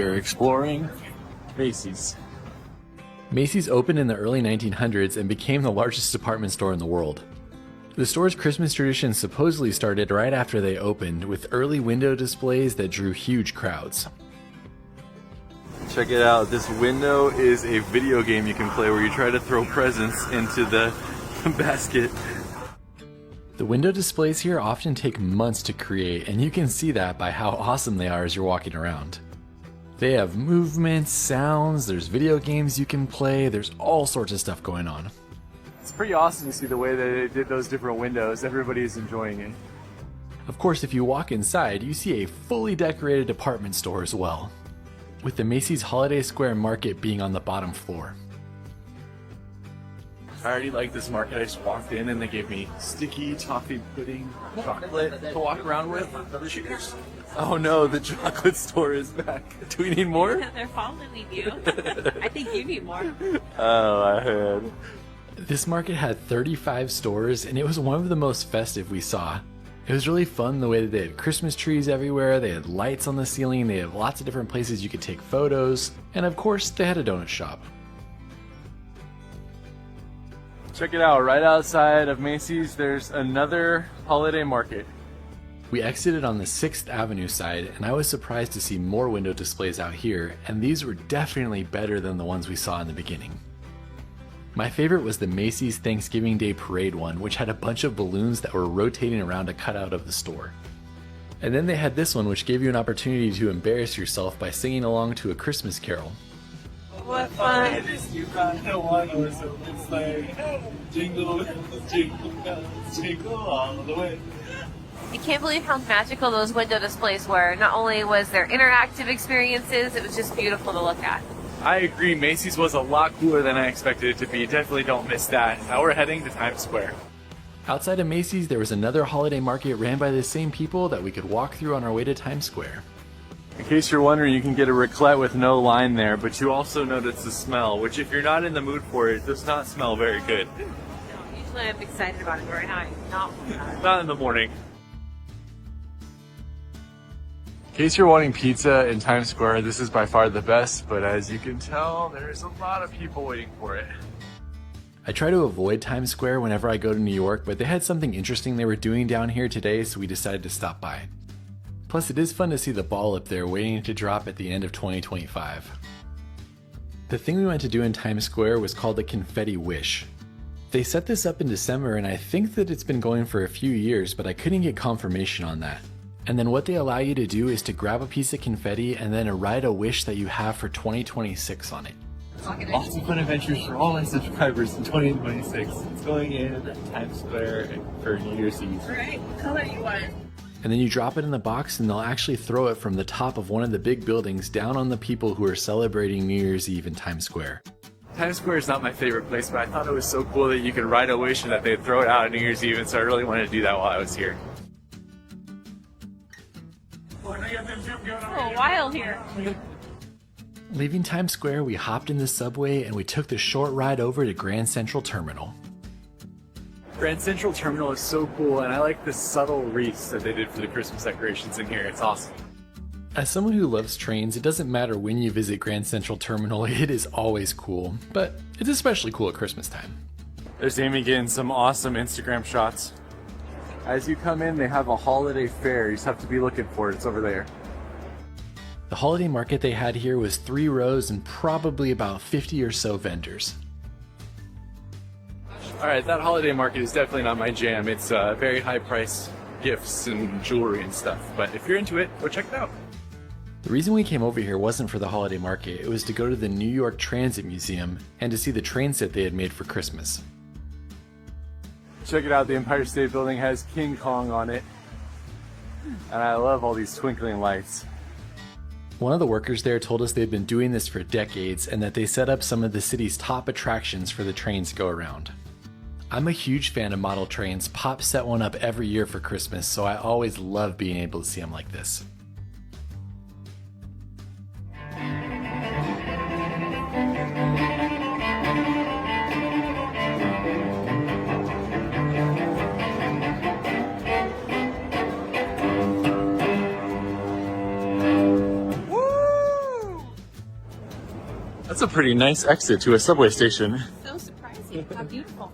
We're exploring Macy's. Macy's opened in the early 1900s and became the largest department store in the world. The store's Christmas tradition supposedly started right after they opened, with early window displays that drew huge crowds. Check it out, this window is a video game you can play where you try to throw presents into the basket. The window displays here often take months to create, and you can see that by how awesome they are as you're walking around. They have movements, sounds, there's video games you can play, there's all sorts of stuff going on. It's pretty awesome to see the way that they did those different windows. Everybody's enjoying it. Of course, if you walk inside, you see a fully decorated department store as well, with the Macy's Holiday Square Market being on the bottom floor. I already like this market. I just walked in and they gave me sticky toffee pudding chocolate to walk around with. Cheers. Oh no, the chocolate store is back. Do we need more? They're following you. I think you need more. Oh, I heard. This market had 35 stores, and it was one of the most festive we saw. It was really fun the way that they had Christmas trees everywhere, they had lights on the ceiling, they had lots of different places you could take photos, and of course they had a donut shop. Check it out, right outside of Macy's there's another holiday market. We exited on the 6th Avenue side, and I was surprised to see more window displays out here, and these were definitely better than the ones we saw in the beginning. My favorite was the Macy's Thanksgiving Day Parade one, which had a bunch of balloons that were rotating around a cutout of the store. And then they had this one, which gave you an opportunity to embarrass yourself by singing along to a Christmas carol. What fun. It's like jingle, jingle bells, jingle all the way. I can't believe how magical those window displays were. Not only was there interactive experiences, it was just beautiful to look at. I agree, Macy's was a lot cooler than I expected it to be. Definitely don't miss that. Now we're heading to Times Square. Outside of Macy's, there was another holiday market ran by the same people that we could walk through on our way to Times Square. In case you're wondering, you can get a raclette with no line there, but you also notice the smell, which if you're not in the mood for it, does not smell very good. Usually I'm excited about it right now. Not in the morning. In case you're wanting pizza in Times Square, this is by far the best, but as you can tell, there's a lot of people waiting for it. I try to avoid Times Square whenever I go to New York, but they had something interesting they were doing down here today, so we decided to stop by. Plus, it is fun to see the ball up there waiting to drop at the end of 2025. The thing we went to do in Times Square was called the Confetti Wish. They set this up in December, and I think that it's been going for a few years, but I couldn't get confirmation on that. And then what they allow you to do is to grab a piece of confetti and then write a wish that you have for 2026 on it. Lots of fun adventures for all my subscribers in 2026. It's going in Times Square for New Year's Eve. Alright, what color you want? And then you drop it in the box and they'll actually throw it from the top of one of the big buildings down on the people who are celebrating New Year's Eve in Times Square. Times Square is not my favorite place, but I thought it was so cool that you could write a wish and that they'd throw it out on New Year's Eve, and so I really wanted to do that while I was here. Oh, wild here. Leaving Times Square, we hopped in the subway and we took the short ride over to Grand Central Terminal. Grand Central Terminal is so cool, and I like the subtle wreaths that they did for the Christmas decorations in here. It's awesome. As someone who loves trains, it doesn't matter when you visit Grand Central Terminal, it is always cool, but it's especially cool at Christmas time. There's Amy getting some awesome Instagram shots. As you come in, they have a holiday fair. You just have to be looking for it. It's over there. The holiday market they had here was 3 rows and probably about 50 or so vendors. Alright, that holiday market is definitely not my jam. It's very high priced gifts and jewelry and stuff, but if you're into it, go check it out. The reason we came over here wasn't for the holiday market, it was to go to the New York Transit Museum and to see the train set they had made for Christmas. Check it out, the Empire State Building has King Kong on it, and I love all these twinkling lights. One of the workers there told us they'd been doing this for decades and that they set up some of the city's top attractions for the trains to go around. I'm a huge fan of model trains. Pop set one up every year for Christmas, so I always love being able to see them like this. That's a pretty nice exit to a subway station. So surprising. How beautiful.